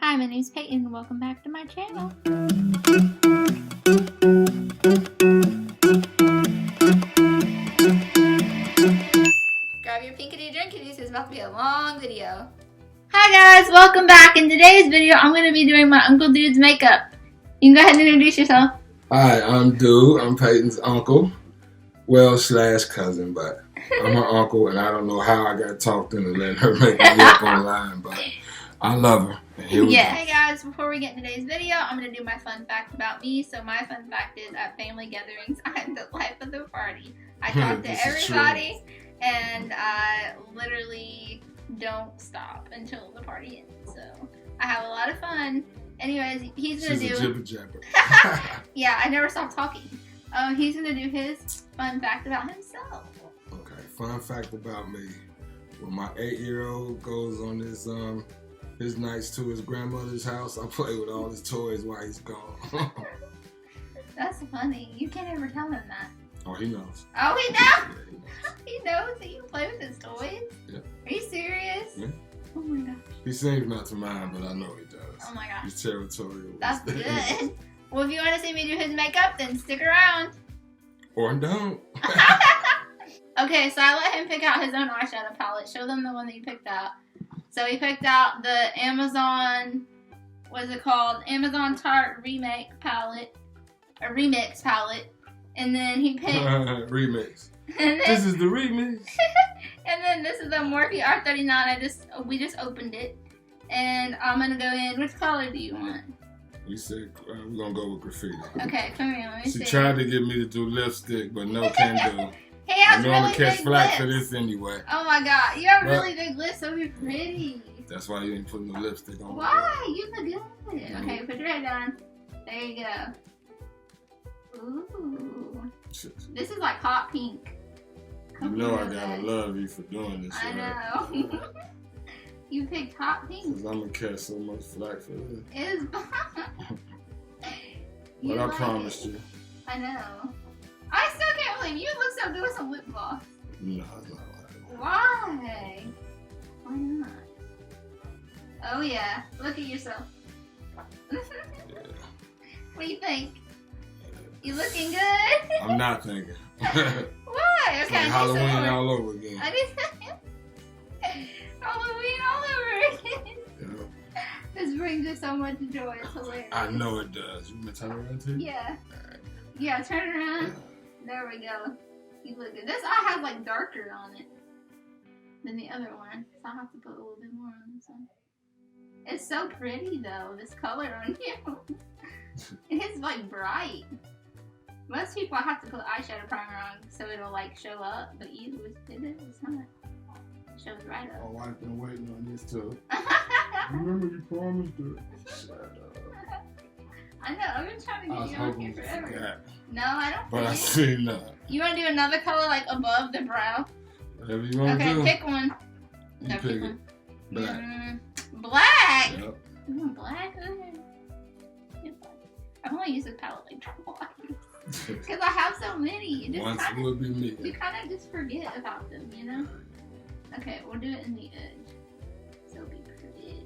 Hi, my name's Peyton and welcome back to my channel. Grab your pinkity drinkity, this is about to be a long video. Hi guys, welcome back. In today's video, I'm going to be doing my Uncle Dude's makeup. You can go ahead and introduce yourself. Hi, I'm Dude. I'm Peyton's uncle. Well, slash cousin, but I'm her uncle, and I don't know how I got talked into letting her make me look online, but I love her. And here we go. Hey guys, before we get in today's video, I'm going to do my fun fact about me. So my fun fact is at family gatherings, I'm the life of the party. I talk to everybody, and I literally don't stop until the party ends. So I have a lot of fun. Anyways, he's going to do... She's a jibber jabber. Yeah, I never stop talking. He's going to do his fun fact about himself. Okay, fun fact about me. When my 8-year-old goes on his nights to his grandmother's house, I play with all his toys while he's gone. That's funny. You can't ever tell him that. Oh, he knows. Oh, he knows? Yeah, he knows. He knows that you play with his toys? Yeah. Are you serious? Yeah. Oh my gosh. He seems not to mind, but I know he does. Oh my gosh. He's territorial. That's good. Well, if you want to see me do his makeup, then stick around. Or don't. Okay, so I let him pick out his own eyeshadow palette. Show them the one that you picked out. So he picked out the Amazon, what is it called? Amazon Tarte Remake palette. Or Remix palette. And then he picked... Remix. And then, This is the remix. and then this is the Morphe R39. We just opened it. And I'm going to go in. Which color do you want? We said we're going to go with graffiti. Okay, come here. Let me see. She tried to get me to do lipstick, but no can do. He has I know really I'm going to catch big flack lips. for this anyway. Oh my god, you have But- really big lips, so you're pretty. That's why you ain't putting no lipstick on. Why? You look good. Okay, put your head down. There you go. Ooh. This is like hot pink. You know I gotta love you for doing this. I right? know. You picked hot pink. Cause I'm gonna catch so much flack for this. It's But I promised you. I know. I still can't believe you look so good with some lip gloss. No, it's not like Why? Why not? Oh yeah, look at yourself. that. What do you think? You looking good? I'm not thinking. Why? It's Okay, like Halloween all over again. I did Halloween all over again. Yeah. This brings us so much joy. It's hilarious. I know it does. You want me to turn around too? Yeah. Yeah, turn around. There we go. You look good. This eye has like darker on it than the other one. So I'll have to put a little bit more on this one. It's so pretty though, this color on you. It's like bright. Most people have to put eyeshadow primer on so it'll like show up, but you did it. It's not. It shows right My up. wife been waiting on this too. Remember you promised her. Shut up. I know. I've been trying to I get was you on hoping here you forever. forgot. No, I don't. But I forget. see none. You want to do another color like above the brow? Whatever you want to Okay, do. pick one. You No, pick pick it. one. Black. Black. Yep. Black. Okay. I've only used this palette like twice because I have so many. You just Once kinda, would be me. you kind of just forget about them, you know. Okay, we'll do it in the edge. So it'll be pretty.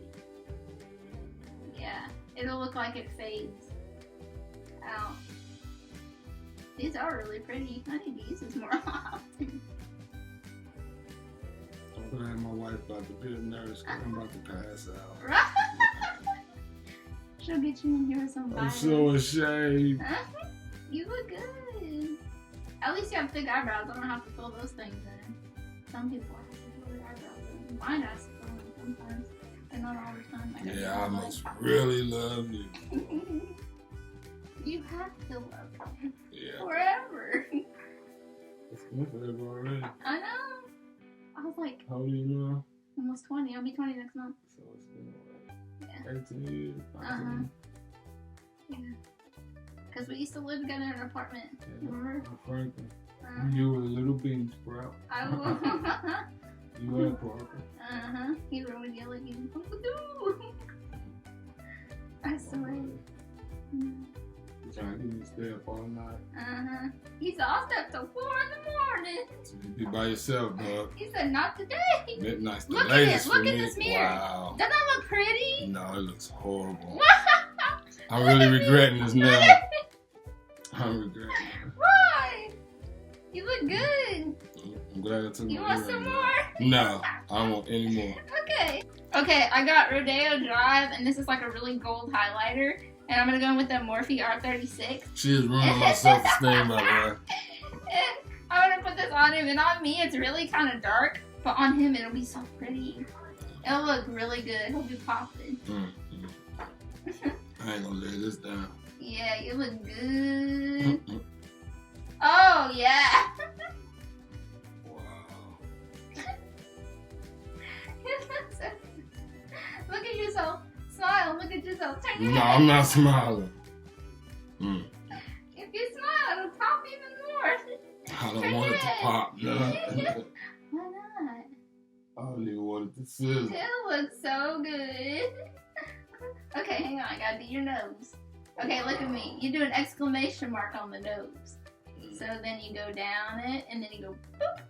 Yeah, it'll look like it fades out. These are really pretty. I need to use this more often. I'm glad my wife about to be a nurse because I'm about to pass out. Right? She'll get you in here with some I'm vitamins. so ashamed. You look good. At least you have thick eyebrows. I don't have to fill those things in. Some people have to fill their eyebrows in. Mine has to fill them sometimes, but not all the time. Yeah, I must really love you. You have to love me Yeah. forever. It's been forever already. I know. I was like How old are you now? almost 20. I'll be 20 next month. So it's been Yeah. 18 years. 19. Yeah. Because we used to live together in an apartment. Remember? Franklin. Uh, You were a little bean sprout. I will. You and Parker. He would yell at you. I swear. Trying to get me to stay up all night. He said, I'll stay up till 4 in the morning. You be by yourself, dog. He said, not today. Midnight's the Look at latest it. Look for at me. this mirror. Wow. Doesn't that look pretty? No, it looks horrible. I'm really regretting this now. I'm regretting it. Why? You look good. I'm glad I took You my want some earring more? out. No, I don't want any more. Okay. Okay, I got Rodeo Drive, and this is like a really gold highlighter. And I'm going to go in with the Morphe R36. She is ruining my self-esteem, by the way. And I'm going to put this on him, and on me it's really kind of dark, but on him it'll be so pretty. It'll look really good. He'll be popping. I ain't gonna lay this down. Yeah, you look good. Oh, yeah. Wow. Look at yourself. Smile. Look at yourself. Turn your No, head. I'm not smiling. If you smile, it'll pop even more. I don't Turn want your it to head. pop. No. Why not? I don't even want it to sizzle. It looks so good. Okay, hang on. I gotta do your nose. Okay, look at me. You do an exclamation mark on the nose. So then you go down it, and then you go boop.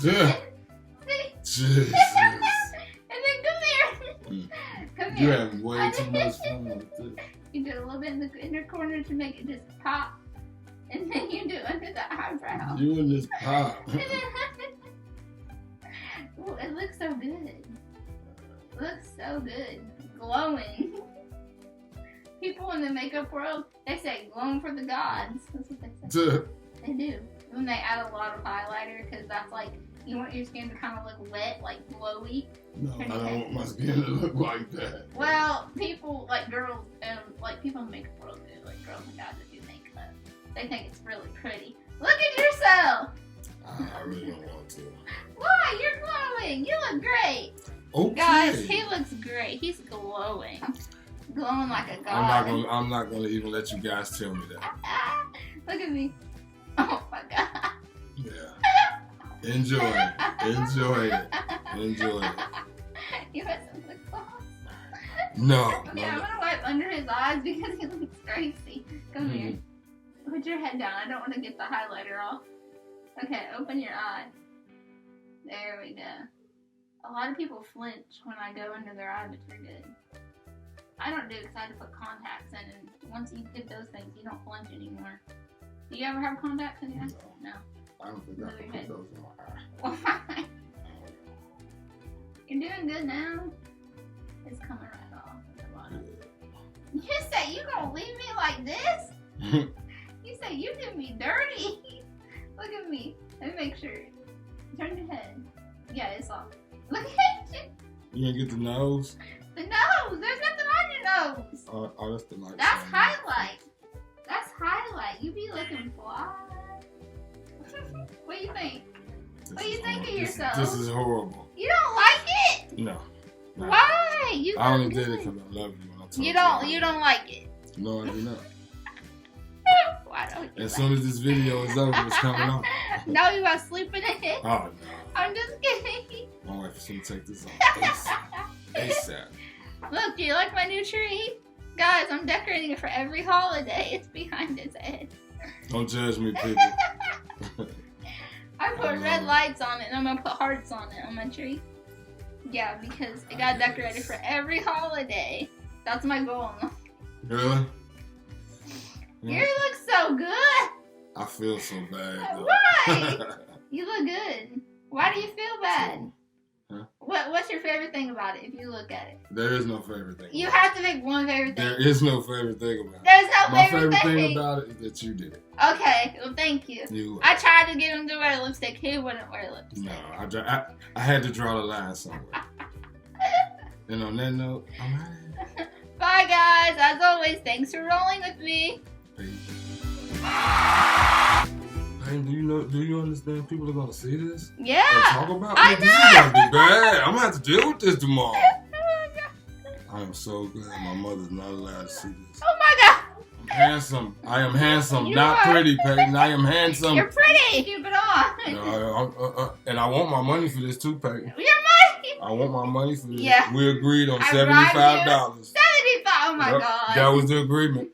Yeah. See? Jesus. And then come here. Come You're here. having way too much fun with this. You do a little bit in the inner corner to make it just pop. And then you do under the eyebrow. You and this pop. Ooh, it looks so good. It looks so good. Glowing. People in the makeup world, they say glowing for the gods. That's what they say. They do. When they add a lot of highlighter, because that's like, you want your skin to kind of look wet, like glowy. No, I don't want my skin to look like that. Well, people, like girls, like people in the makeup world do, like girls and guys that do makeup. They think it's really pretty. Look at yourself! I really don't want to. Why? You're glowing! You look great! Okay. Guys, he looks great. He's glowing. Glowing like a god. I'm not gonna even let you guys tell me that. Look at me. Oh my god. Yeah. Enjoy it. Enjoy it. Enjoy it. You have some lip gloss. No. Okay, I'm gonna wipe under his eyes because he looks crazy. Come here. Put your head down. I don't want to get the highlighter off. Okay, open your eye. There we go. A lot of people flinch when I go under their eye, but you're good. I don't do it because I had to put contacts in, and once you get those things, you don't flinch anymore. Do you ever have contacts in your eye? No. I don't think I can put those in my eye. Why? You're doing good now. It's coming right off at the bottom. You say you gonna leave me like this? You say you did me dirty. Look at me. Let me make sure. Turn your head. Yeah, it's off. Look at you. You gonna get the nose? The nose. There's nothing on your nose. Oh, that's the light. That's highlight. That's highlight. You be looking fly. What do you think? What do you think of yourself? This is horrible. You don't like it? No. Why? You I only look did it good. because I love you. When I told You don't like it. No, I do not. Why don't you? As soon as this video is over, it's coming on. No, you about sleeping in it. Oh no. I'm just kidding. My wife is gonna take this off ASAP. Look, do you like my new tree? Guys, I'm decorating it for every holiday. It's behind his head. Don't judge me, people. I put red lights on it and I'm gonna put hearts on it on my tree. Yeah, because it got decorated for every holiday. That's my goal. Really? You look so good. I feel so bad. Though. Why? You look good. Why do you feel bad? Huh? What's your favorite thing about it if you look at it? There is no favorite thing. You have to make one favorite thing. There is no favorite thing about it. There's no My favorite thing about it is that you did it. Okay, well thank you. I tried to get him to wear lipstick. He wouldn't wear lipstick. No, I had to draw the line somewhere. And on that note, I'm out of here. Bye guys. As always, thanks for rolling with me. Hey, do you understand people are gonna see this? Yeah. And talk about I me? This is gonna be bad. I'm gonna have to deal with this tomorrow. I am so glad my mother's not allowed to see this. Oh my god. I'm handsome. I am handsome, You not are. pretty, Peyton. I am handsome. You're pretty. Keep it on. And I want my money for this too, Peyton. Your money. I want my money for this. Yeah. We agreed on I $75. $75. Oh my god. That was the agreement.